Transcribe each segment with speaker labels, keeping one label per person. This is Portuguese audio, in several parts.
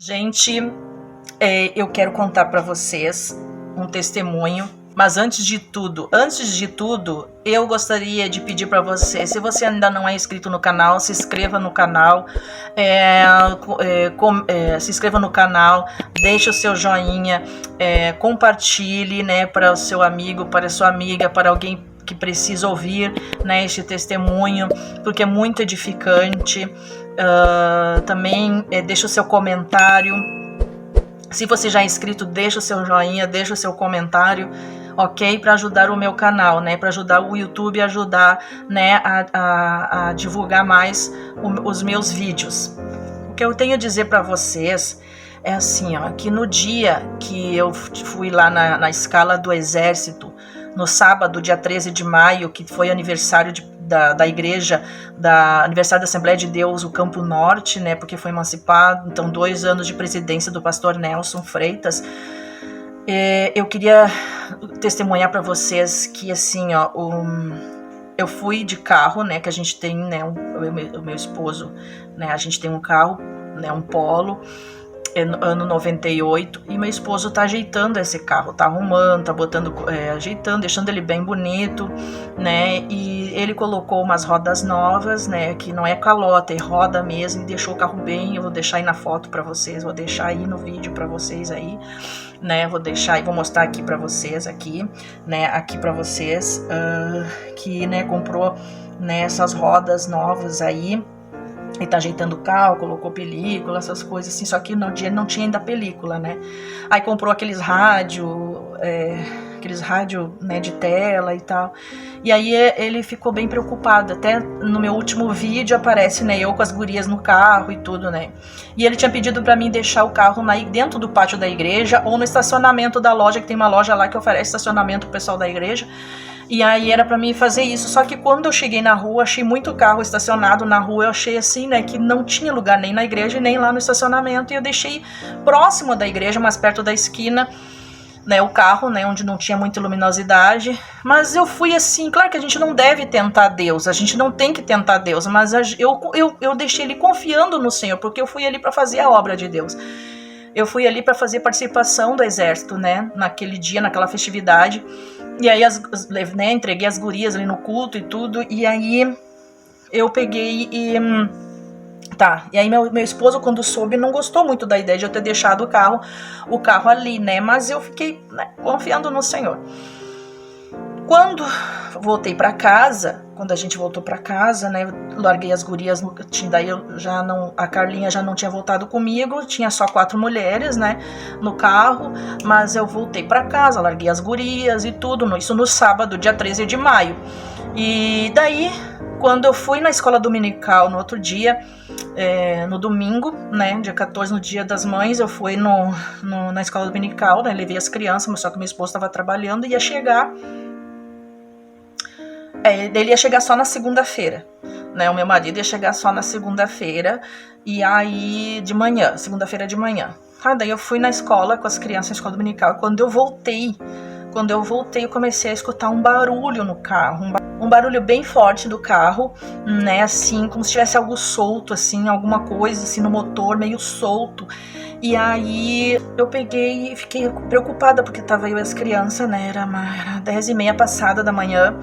Speaker 1: Gente, eu quero contar para vocês um testemunho, mas antes de tudo, eu gostaria de pedir para você, se você ainda não é inscrito no canal, se inscreva no canal, se inscreva no canal, deixe o seu joinha, compartilhe, né, para o seu amigo, para a sua amiga, para alguém que precisa ouvir, né, este testemunho, porque é muito edificante. Também deixa o seu comentário. Se você já é inscrito, deixa o seu joinha, deixa o seu comentário, ok? Para ajudar o meu canal, né? Para ajudar o YouTube a ajudar, né, a divulgar mais os meus vídeos. O que eu tenho a dizer para vocês é assim, ó, que no dia que eu fui lá na escala do Exército, no sábado, dia 13 de maio, que foi aniversário da igreja, aniversário da Assembleia de Deus, o Campo Norte, né, porque foi emancipado, então 2 anos de presidência do pastor Nelson Freitas. Eu queria testemunhar para vocês que, assim, ó, eu fui de carro, né, que a gente tem, né, o meu esposo, né, a gente tem um carro, né, um Polo, ano 98, e meu esposo tá ajeitando esse carro, tá arrumando, tá botando, ajeitando, deixando ele bem bonito, né, e ele colocou umas rodas novas, né, que não é calota, é roda mesmo, e deixou o carro bem. Eu vou deixar aí na foto pra vocês, vou deixar aí no vídeo pra vocês aí, né, vou deixar e vou mostrar aqui pra vocês, aqui, né, aqui pra vocês, que, né, comprou, né, essas rodas novas aí. Ele tá ajeitando o carro, colocou película, essas coisas assim, só que no dia não tinha ainda película, né? Aí comprou aqueles rádio, né, de tela e tal. E aí ele ficou bem preocupado. Até no meu último vídeo aparece, né, eu com as gurias no carro e tudo, né? E ele tinha pedido pra mim deixar o carro dentro do pátio da igreja ou no estacionamento da loja, que tem uma loja lá que oferece estacionamento pro pessoal da igreja. E aí era pra mim fazer isso, só que quando eu cheguei na rua, achei muito carro estacionado na rua, eu achei assim, né, que não tinha lugar nem na igreja e nem lá no estacionamento, e eu deixei próximo da igreja, mais perto da esquina, né, o carro, né, onde não tinha muita luminosidade. Mas eu fui assim, claro que a gente não deve tentar Deus, a gente não tem que tentar Deus, mas eu deixei ele confiando no Senhor, porque eu fui ali pra fazer a obra de Deus. Eu fui ali para fazer participação do exército, né, naquele dia, naquela festividade. E aí, né, entreguei as gurias ali no culto e tudo. E aí, eu peguei e... Tá, e aí meu esposo, quando soube, não gostou muito da ideia de eu ter deixado o carro ali, né. Mas eu fiquei, né, confiando no Senhor. Quando voltei para casa, quando a gente voltou para casa, né, larguei as gurias, daí a Carlinha já não tinha voltado comigo, tinha só 4 mulheres, né, no carro, mas eu voltei para casa, larguei as gurias e tudo, isso no sábado, dia 13 de maio. E daí, quando eu fui na escola dominical no outro dia, no domingo, né, dia 14, no dia das mães, eu fui na escola dominical, né, levei as crianças, mas só que meu esposo estava trabalhando e ia chegar. Ele ia chegar só na segunda-feira, né? O meu marido ia chegar só na segunda-feira, e aí de manhã, segunda-feira de manhã. Daí eu fui na escola com as crianças na escola dominical. Quando eu voltei, eu comecei a escutar um barulho no carro, um barulho bem forte do carro, né? Assim, como se tivesse algo solto, assim, alguma coisa assim no motor, meio solto. E aí eu peguei e fiquei preocupada, porque tava eu e as crianças, né? Era 10h30 passada da manhã.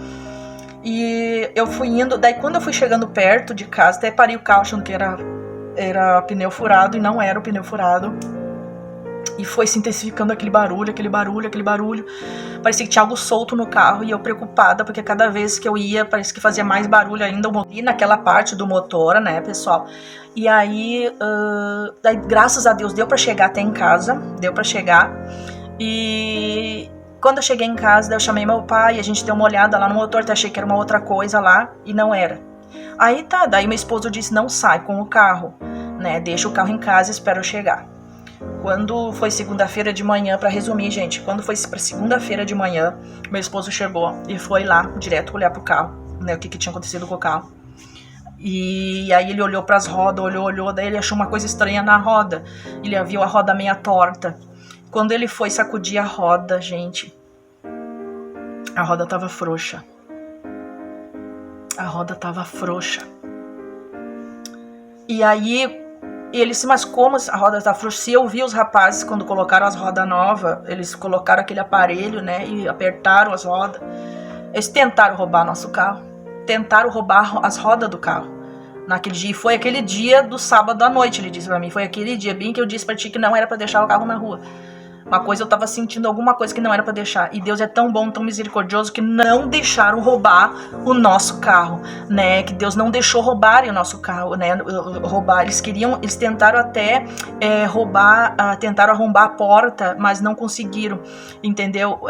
Speaker 1: E eu fui indo, daí quando eu fui chegando perto de casa, até parei o carro achando que era pneu furado, e não era o pneu furado. E foi se intensificando aquele barulho. Parecia que tinha algo solto no carro, e eu preocupada, porque cada vez que eu ia, parecia que fazia mais barulho ainda, e naquela parte do motor, né, pessoal. E aí, daí, graças a Deus, deu pra chegar até em casa, e... Quando eu cheguei em casa, eu chamei meu pai, a gente deu uma olhada lá no motor, até achei que era uma outra coisa lá, e não era. Aí tá, daí meu esposo disse, não sai com o carro, né, deixa o carro em casa e espera eu chegar. Quando foi segunda-feira de manhã, pra resumir, gente, quando foi pra segunda-feira de manhã, meu esposo chegou e foi lá, direto, olhar pro carro, né, o que tinha acontecido com o carro. E aí ele olhou pras rodas, olhou, daí ele achou uma coisa estranha na roda, ele viu a roda meia torta. Quando ele foi sacudir a roda, gente, a roda tava frouxa. E aí E ele disse, mas como a roda tá frouxa? Se eu vi os rapazes, quando colocaram as rodas novas, eles colocaram aquele aparelho, né, e apertaram as rodas. Eles tentaram roubar nosso carro. Tentaram roubar as rodas do carro. Naquele dia, e foi aquele dia do sábado à noite, ele disse pra mim. Foi aquele dia, bem que eu disse pra ti que não era pra deixar o carro na rua. Uma coisa, eu tava sentindo alguma coisa que não era pra deixar. E Deus é tão bom, tão misericordioso, que não deixaram roubar o nosso carro, né? Que Deus não deixou roubarem o nosso carro, né? Roubar. Eles tentaram até roubar, tentaram arrombar a porta, mas não conseguiram, entendeu?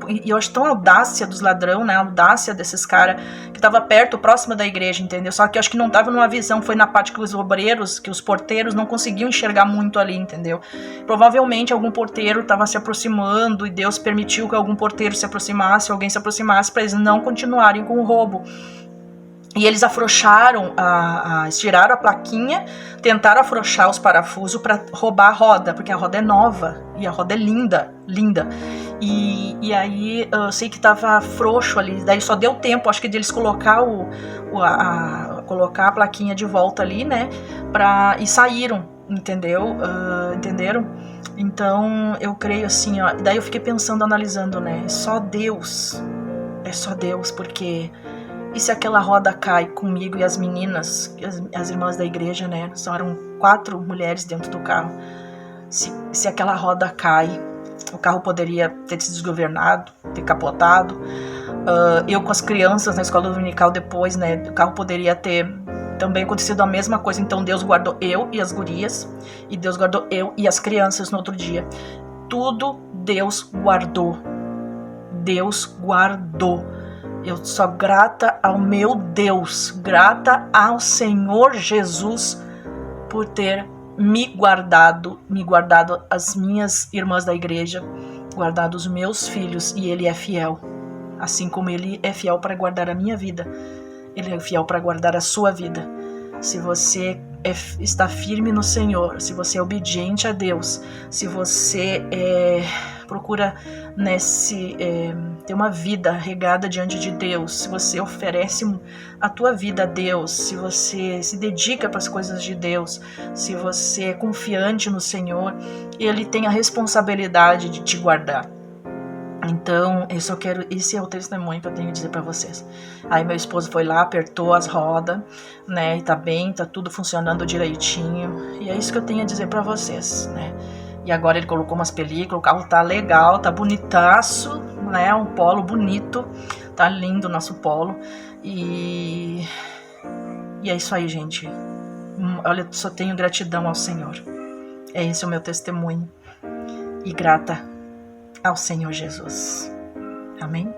Speaker 1: E eu acho tão audácia dos ladrões, né? A audácia desses caras que tava perto, próximo da igreja, entendeu? Só que eu acho que não tava numa visão, foi na parte que os obreiros, que os porteiros não conseguiam enxergar muito ali, entendeu? Provavelmente algum porteiro estava se aproximando e Deus permitiu que algum porteiro se aproximasse, alguém se aproximasse, para eles não continuarem com o roubo. E eles afrouxaram, estiraram a plaquinha, tentaram afrouxar os parafusos para roubar a roda, porque a roda é nova e a roda é linda, linda. E aí eu sei que tava frouxo ali, daí só deu tempo, acho que de eles colocar colocar a plaquinha de volta ali, né, e saíram, entendeu? Entenderam? Então eu creio assim, ó, daí eu fiquei pensando, analisando, né, é só Deus, porque e se aquela roda cai comigo e as meninas, as irmãs da igreja, né, só eram 4 mulheres dentro do carro, se aquela roda cai, o carro poderia ter se desgovernado, ter capotado, eu com as crianças na escola dominical depois, né, o carro poderia ter também acontecido a mesma coisa. Então Deus guardou eu e as gurias, e Deus guardou eu e as crianças no outro dia. Tudo Deus guardou. Deus guardou. Eu sou grata ao meu Deus, grata ao Senhor Jesus por ter me guardado as minhas irmãs da igreja, guardado os meus filhos, e Ele é fiel. Assim como Ele é fiel para guardar a minha vida, Ele é fiel para guardar a sua vida. Se você está firme no Senhor, se você é obediente a Deus, se você procura ter uma vida regada diante de Deus, se você oferece a tua vida a Deus, se você se dedica para as coisas de Deus, se você é confiante no Senhor, Ele tem a responsabilidade de te guardar. Então, esse é o testemunho que eu tenho que dizer pra vocês. Aí meu esposo foi lá, apertou as rodas, né, e tá bem, tá tudo funcionando direitinho, e é isso que eu tenho a dizer pra vocês, né. E agora ele colocou umas películas, o carro tá legal, tá bonitaço, né, um Polo bonito, tá lindo o nosso Polo, e é isso aí, gente. Olha, só tenho gratidão ao Senhor. É esse o meu testemunho, e grata ao Senhor Jesus. Amém?